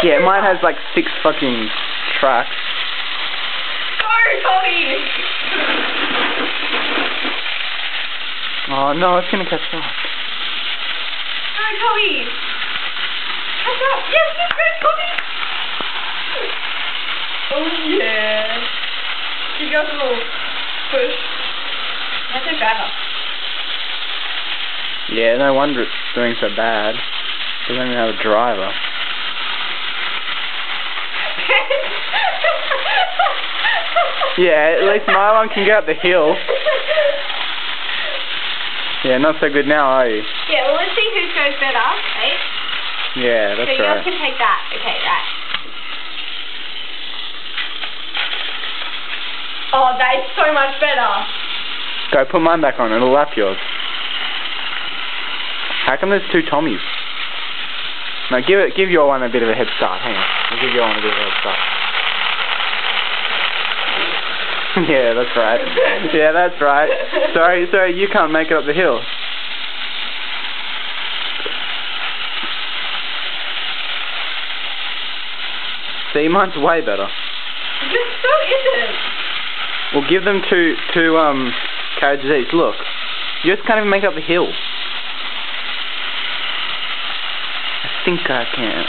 Yeah, mine has like 6 fucking tracks. Sorry, Tommy! Oh no, it's gonna catch up. Sorry, Tommy! Catch up! Yes, yes, yes, Tommy! Oh yeah! Give us a little push. That's so bad. Yeah, no wonder it's doing so bad. Doesn't even have a driver. Yeah, at least my one can get up the hill. Yeah, not so good now, are you? Yeah, well, let's see whose goes better, right? Yeah, that's so right. So you can take that. Okay, right. Oh, that is so much better. Go, put mine back on. It'll lap yours. How come there's 2 Tommies? No, give your one a bit of a head start. Hang on. I'll give your one a bit of a head start. Yeah, that's right. Yeah, that's right. Sorry, you can't make it up the hill. See, mine's way better. This so isn't. Well, give them two carriages each. Look, you just can't even make up the hill. I think I can.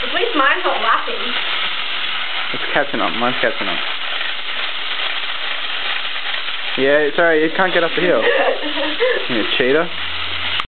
At least mine's not lapping. It's catching up. Mine's catching up. Yeah, sorry, you can't get up the hill. You cheater.